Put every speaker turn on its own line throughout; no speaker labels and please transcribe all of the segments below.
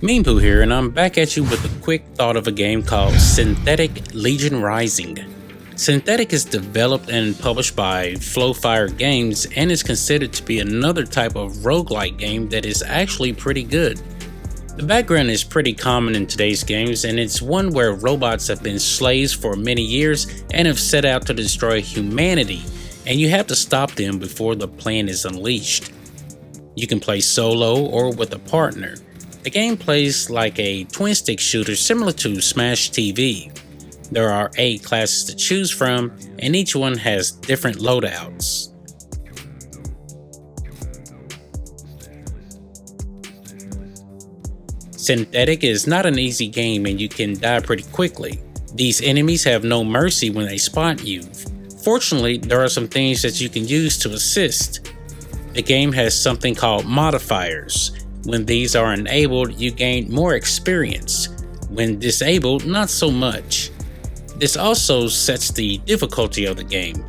Meanpooh here, and I'm back at you with a quick thought of a game called SYNTHETIK Legion Rising. SYNTHETIK is developed and published by Flowfire Games and is considered to be another type of roguelike game that is actually pretty good. The background is pretty common in today's games, and it's one where robots have been slaves for many years and have set out to destroy humanity, and you have to stop them before the plan is unleashed. You can play solo or with a partner. The game plays like a twin-stick shooter similar to Smash TV. There are 8 classes to choose from, and each one has different loadouts. SYNTHETIK is not an easy game and you can die pretty quickly. These enemies have no mercy when they spot you. Fortunately, there are some things that you can use to assist. The game has something called Modifiers. When these are enabled, you gain more experience. When disabled, not so much. This also sets the difficulty of the game.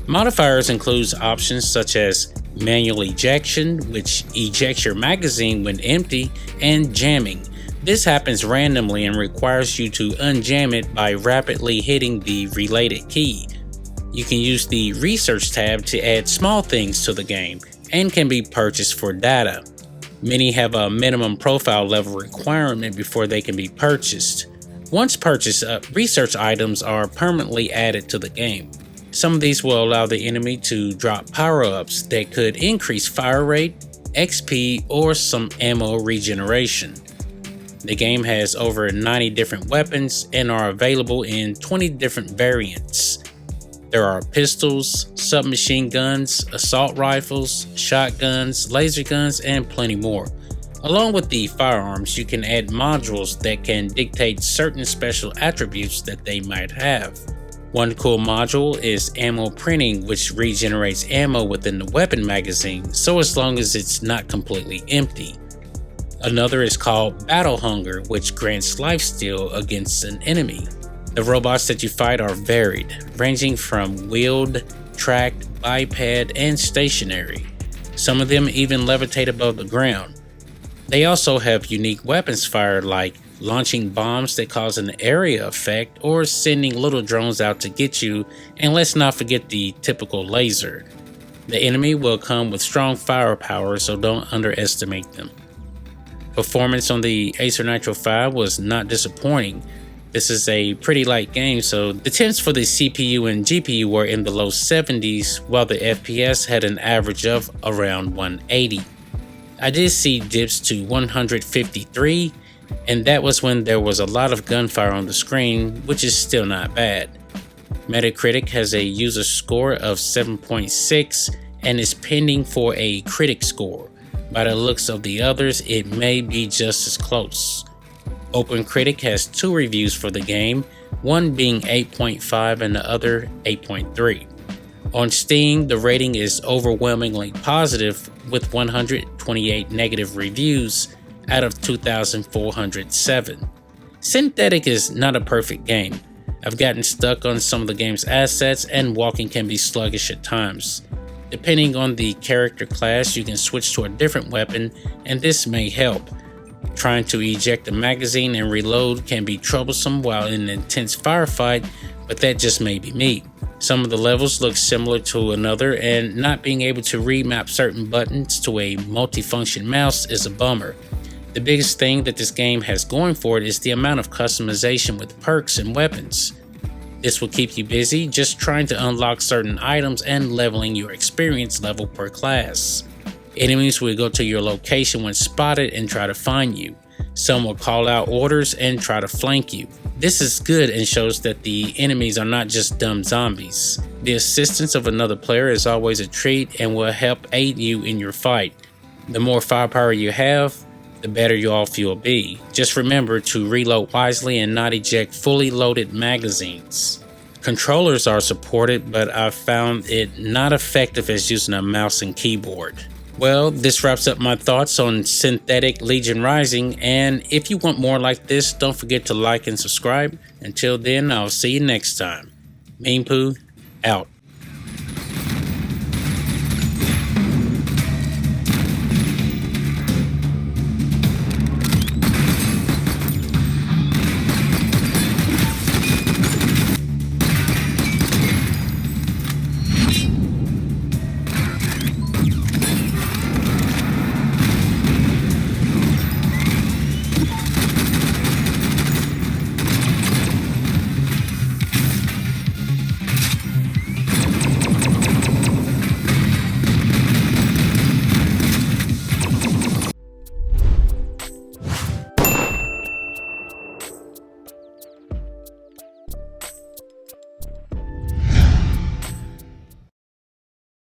Modifiers includes options such as manual ejection, which ejects your magazine when empty, and jamming. This happens randomly and requires you to unjam it by rapidly hitting the related key. You can use the research tab to add small things to the game and can be purchased for data. Many have a minimum profile level requirement before they can be purchased. Once purchased, research items are permanently added to the game. Some of these will allow the enemy to drop power-ups that could increase fire rate, XP, or some ammo regeneration. The game has over 90 different weapons and are available in 20 different variants. There are pistols, submachine guns, assault rifles, shotguns, laser guns, and plenty more. Along with the firearms, you can add modules that can dictate certain special attributes that they might have. One cool module is ammo printing, which regenerates ammo within the weapon magazine, so as long as it's not completely empty. Another is called Battle Hunger, which grants lifesteal against an enemy. The robots that you fight are varied, ranging from wheeled, tracked, biped, and stationary. Some of them even levitate above the ground. They also have unique weapons fired, like launching bombs that cause an area effect or sending little drones out to get you, and let's not forget the typical laser. The enemy will come with strong firepower, so don't underestimate them. Performance on the Acer Nitro 5 was not disappointing. This is a pretty light game, so the temps for the CPU and GPU were in the low 70s, while the FPS had an average of around 180. I did see dips to 153, and that was when there was a lot of gunfire on the screen, which is still not bad. Metacritic has a user score of 7.6 and is pending for a critic score. By the looks of the others, it may be just as close. Opencritic has 2 reviews for the game, one being 8.5 and the other 8.3. On Steam, the rating is overwhelmingly positive with 128 negative reviews out of 2,407. SYNTHETIK is not a perfect game. I've gotten stuck on some of the game's assets, and walking can be sluggish at times. Depending on the character class, you can switch to a different weapon, and this may help. Trying to eject a magazine and reload can be troublesome while in an intense firefight, but that just may be me. Some of the levels look similar to another, and not being able to remap certain buttons to a multifunction mouse is a bummer. The biggest thing that this game has going for it is the amount of customization with perks and weapons. This will keep you busy just trying to unlock certain items and leveling your experience level per class. Enemies will go to your location when spotted and try to find you. Some will call out orders and try to flank you. This is good and shows that the enemies are not just dumb zombies. The assistance of another player is always a treat and will help aid you in your fight. The more firepower you have, the better your off you'll be. Just remember to reload wisely and not eject fully loaded magazines. Controllers are supported, but I've found it not effective as using a mouse and keyboard. Well, this wraps up my thoughts on SYNTHETIK Legion Rising, and if you want more like this, don't forget to like and subscribe. Until then, I'll see you next time. Meanpooh, out.